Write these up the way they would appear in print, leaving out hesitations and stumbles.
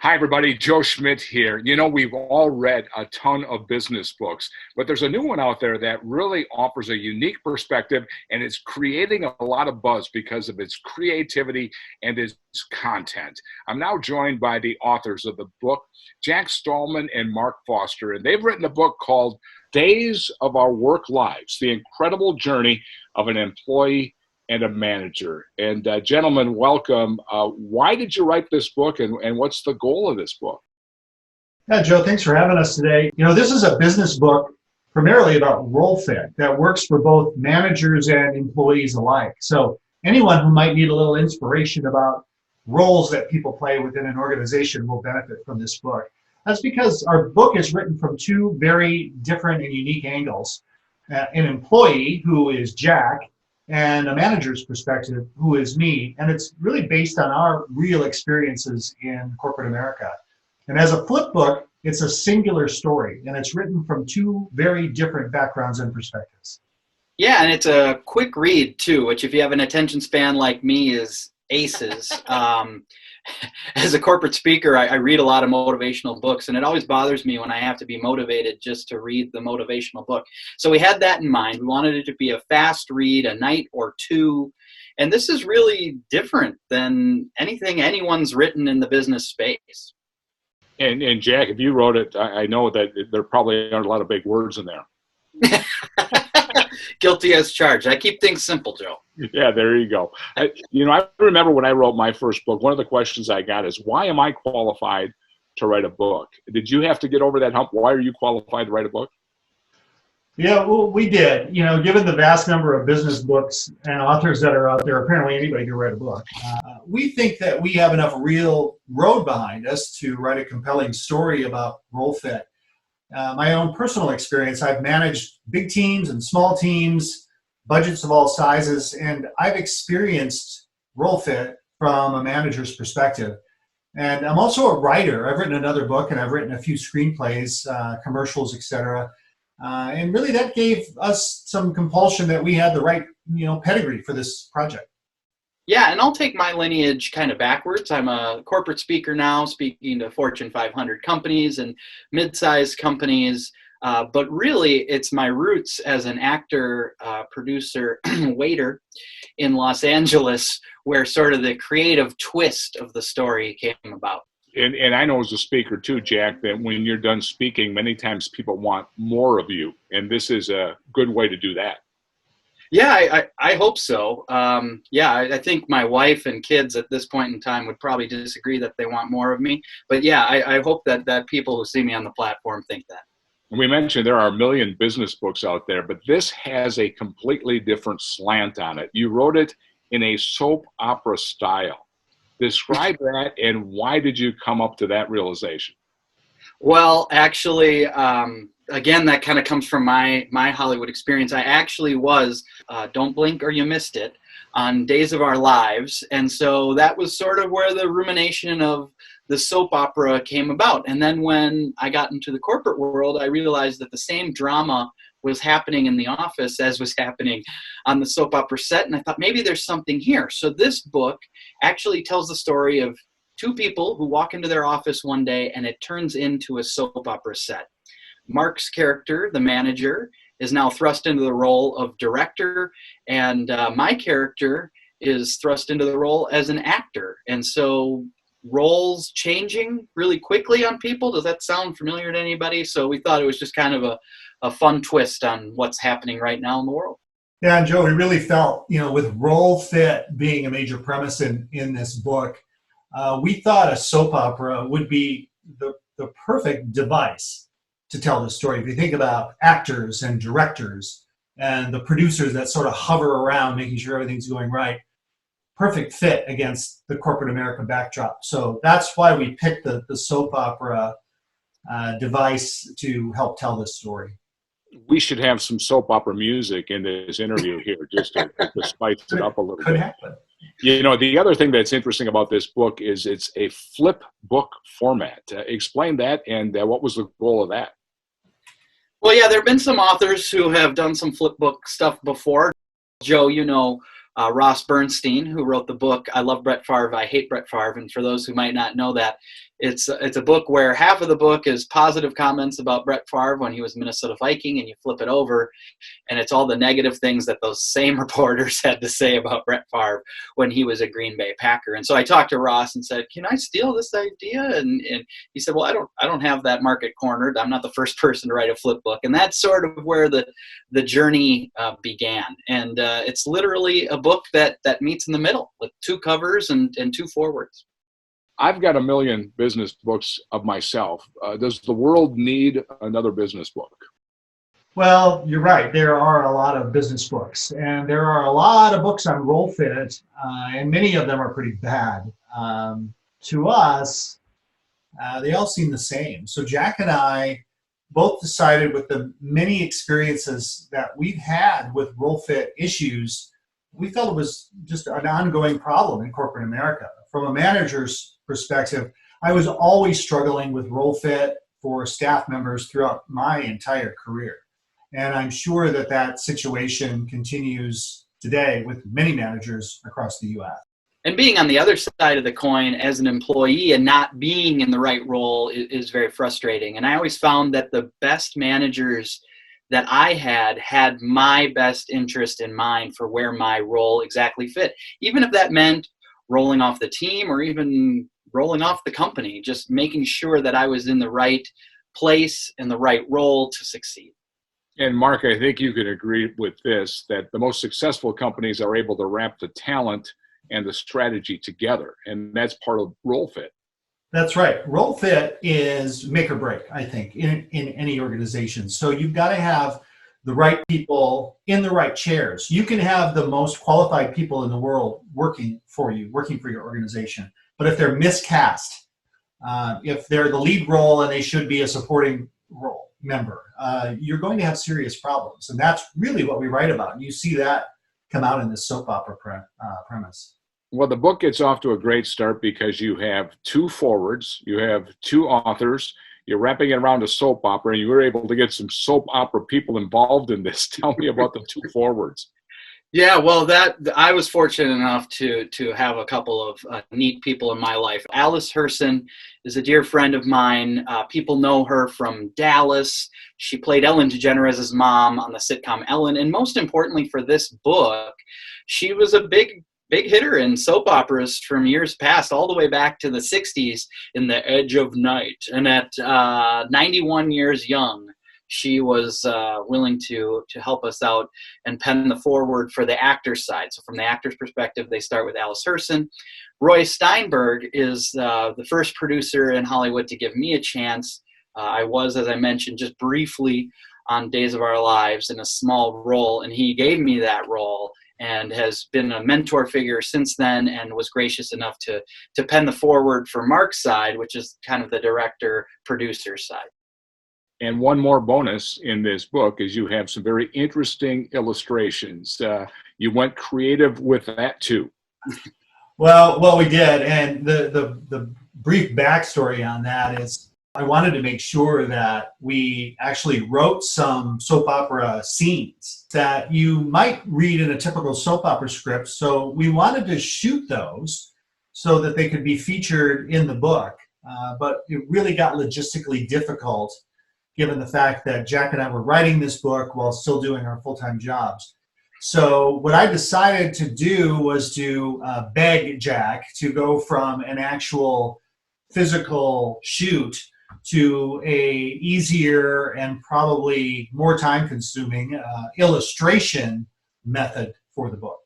Hi, everybody. Joe Schmit here. You know, we've all read a ton of business books, but there's a new one out there that really offers a unique perspective, and it's creating a lot of buzz because of its creativity and its content. I'm now joined by the authors of the book, Jack Stahlmann and Mark Foster, and they've written a book called Days of Our Work Lives, The Incredible Journey of an Employee and a Manager. And gentlemen, welcome. Why did you write this book, and what's the goal of this book? Yeah, Joe, thanks for having us today. You know, this is a business book primarily about role fit that works for both managers and employees alike. So anyone who might need a little inspiration about roles that people play within an organization will benefit from this book. That's because our book is written from two very different and unique angles. An employee, who is Jack, and a manager's perspective, who is me. And it's really based on our real experiences in corporate America. And as a flip book, it's a singular story, and it's written from two very different backgrounds and perspectives. Yeah, and it's a quick read too, which if you have an attention span like me is aces. As a corporate speaker, I read a lot of motivational books, and it always bothers me when I have to be motivated just to read the motivational book. So we had that in mind. We wanted it to be a fast read, a night or two, and this is really different than anything anyone's written in the business space. And Jack, if you wrote it, I know that there probably aren't a lot of big words in there. Guilty as charged. I keep things simple, Joe. Yeah, there you go. I remember when I wrote my first book, one of the questions I got is, why am I qualified to write a book? Did you have to get over that hump? Why are you qualified to write a book? Yeah, well, we did. You know, given the vast number of business books and authors that are out there, apparently anybody can write a book. We think that we have enough real road behind us to write a compelling story about role fit. My own personal experience, I've managed big teams and small teams, budgets of all sizes, and I've experienced role fit from a manager's perspective. And I'm also a writer. I've written another book, and I've written a few screenplays, commercials, etc. And really that gave us some compulsion that we had the right, pedigree for this project. Yeah, and I'll take my lineage kind of backwards. I'm a corporate speaker now, speaking to Fortune 500 companies and mid-sized companies. But really, it's my roots as an actor, producer, waiter in Los Angeles, where sort of the creative twist of the story came about. And I know as a speaker too, Jack, that when you're done speaking, many times people want more of you. And this is a good way to do that. Yeah, I hope so. I think my wife and kids at this point in time would probably disagree that they want more of me. But yeah, I hope that people who see me on the platform think that. We mentioned there are a million business books out there, but this has a completely different slant on it. You wrote it in a soap opera style. Describe that, and why did you come up to that realization? Well, actually, again, that kind of comes from my Hollywood experience. I actually was, don't blink or you missed it, on Days of Our Lives. And so that was sort of where the rumination of the soap opera came about. And then when I got into the corporate world, I realized that the same drama was happening in the office as was happening on the soap opera set. And I thought, maybe there's something here. So this book actually tells the story of two people who walk into their office one day, and it turns into a soap opera set. Mark's character, the manager, is now thrust into the role of director, and my character is thrust into the role as an actor. And so roles changing really quickly on people. Does that sound familiar to anybody? So we thought it was just kind of a fun twist on what's happening right now in the world. Yeah, and Joe, we really felt, with role fit being a major premise in this book, we thought a soap opera would be the perfect device to tell the story. If you think about actors and directors and the producers that sort of hover around making sure everything's going right, perfect fit against the corporate America backdrop. So that's why we picked the soap opera device to help tell this story. We should have some soap opera music in this interview here just to spice it up a little Could bit. happen. The other thing that's interesting about this book is it's a flip book format. Explain that, and what was the goal of that? Well, yeah, there have been some authors who have done some flip book stuff before. Joe, Ross Bernstein, who wrote the book I Love Brett Favre, I Hate Brett Favre. And for those who might not know that, It's a book where half of the book is positive comments about Brett Favre when he was Minnesota Viking, and you flip it over, and it's all the negative things that those same reporters had to say about Brett Favre when he was a Green Bay Packer. And so I talked to Ross and said, "Can I steal this idea?" And he said, "Well, I don't have that market cornered. I'm not the first person to write a flip book." And that's sort of where the journey began. And it's literally a book that meets in the middle with 2 covers and 2 forewords. I've got a million business books of myself. Does the world need another business book? Well, you're right. There are a lot of business books, and there are a lot of books on roll fit, and many of them are pretty bad. To us, they all seem the same. So Jack and I both decided, with the many experiences that we've had with roll fit issues, we felt it was just an ongoing problem in corporate America. From a manager's perspective, I was always struggling with roll fit for staff members throughout my entire career. And I'm sure that situation continues today with many managers across the U.S. And being on the other side of the coin as an employee and not being in the right role is very frustrating. And I always found that the best managers that I had my best interest in mind for where my role exactly fit, even if that meant rolling off the team or even rolling off the company, just making sure that I was in the right place and the right role to succeed. And Mark, I think you can agree with this, that the most successful companies are able to wrap the talent and the strategy together. And that's part of role fit. That's right. Role fit is make or break, I think, in any organization. So you've got to have the right people in the right chairs. You can have the most qualified people in the world working for you, working for your organization. But if they're miscast, if they're the lead role and they should be a supporting role member, you're going to have serious problems. And that's really what we write about. And you see that come out in this soap opera premise. Well, the book gets off to a great start because you have 2 forwards, you have 2 authors, you're wrapping it around a soap opera, and you were able to get some soap opera people involved in this. Tell me about the 2 forwards. Yeah, well, I was fortunate enough to have a couple of neat people in my life. Alice Herson is a dear friend of mine. People know her from Dallas. She played Ellen DeGeneres' mom on the sitcom Ellen. And most importantly for this book, she was a big hitter in soap operas from years past, all the way back to the 60s in The Edge of Night. And at 91 years young, she was willing to help us out and pen the foreword for the actor's side. So from the actor's perspective, they start with Alice Herson. Roy Steinberg is the first producer in Hollywood to give me a chance. I was, as I mentioned, just briefly on Days of Our Lives in a small role, and he gave me that role and has been a mentor figure since then, and was gracious enough to pen the foreword for Mark's side, which is kind of the director-producer side. And one more bonus in this book is you have some very interesting illustrations. You went creative with that too. Well, we did, and the brief backstory on that is I wanted to make sure that we actually wrote some soap opera scenes that you might read in a typical soap opera script. So we wanted to shoot those so that they could be featured in the book. But it really got logistically difficult given the fact that Jack and I were writing this book while still doing our full-time jobs. So what I decided to do was to beg Jack to go from an actual physical shoot to a easier and probably more time-consuming illustration method for the book.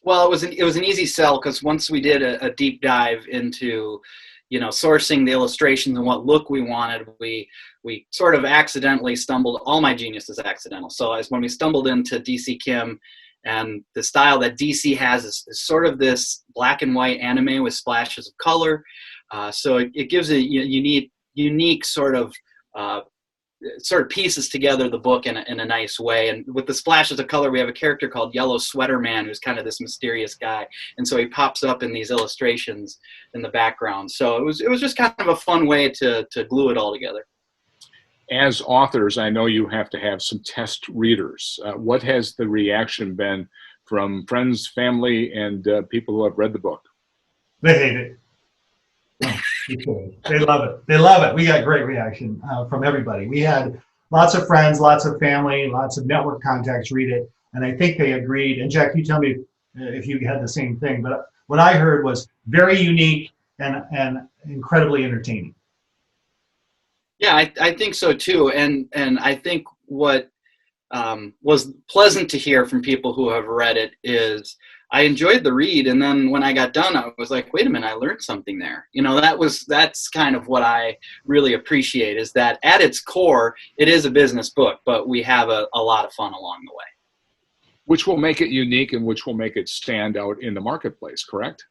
Well, it was an easy sell because once we did a deep dive into, sourcing the illustrations and what look we wanted, we sort of accidentally stumbled. All my genius is accidental. So as when we stumbled into DC Kim, and the style that DC has is sort of this black and white anime with splashes of color. So it gives a unique sort of pieces together the book in a nice way. And with the splashes of color, we have a character called Yellow Sweater Man, who's kind of this mysterious guy. And so he pops up in these illustrations in the background. So it was just kind of a fun way to glue it all together. As authors, I know you have to have some test readers. What has the reaction been from friends, family, and people who have read the book? They hate it. Oh, okay. They love it. They love it. We got great reaction from everybody. We had lots of friends, lots of family, lots of network contacts read it, and I think they agreed. And Jack, you tell me if you had the same thing. But what I heard was very unique and incredibly entertaining. Yeah, I think so too. And I think what was pleasant to hear from people who have read it is I enjoyed the read, and then when I got done, I was like, wait a minute, I learned something there. You know, that's kind of what I really appreciate, is that at its core, it is a business book, but we have a lot of fun along the way. Which will make it unique and which will make it stand out in the marketplace, correct?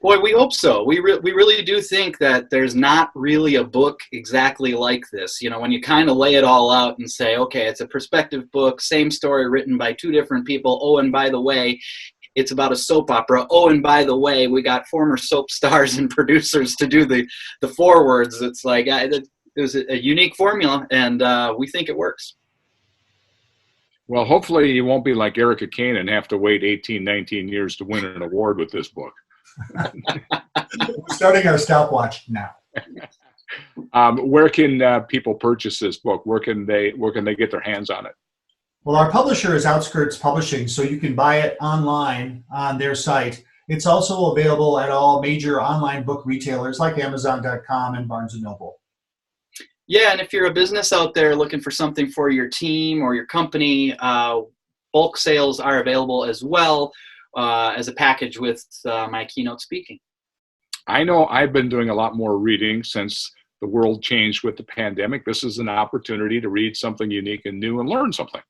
Boy, we hope so. We really do think that there's not really a book exactly like this. You know, when you kind of lay it all out and say, okay, it's a perspective book, same story written by two different people. Oh, and by the way, it's about a soap opera. Oh, and by the way, we got former soap stars and producers to do the forewords. It's like it was a unique formula, and we think it works. Well, hopefully you won't be like Erica Kane and have to wait 18, 19 years to win an award with this book. We're starting our stopwatch now. Where can people purchase this book? Where can they get their hands on it? Well, our publisher is Outskirts Publishing, so you can buy it online on their site. It's also available at all major online book retailers like Amazon.com and Barnes & Noble. Yeah, and if you're a business out there looking for something for your team or your company, bulk sales are available as well as a package with my keynote speaking. I know I've been doing a lot more reading since the world changed with the pandemic. This is an opportunity to read something unique and new and learn something.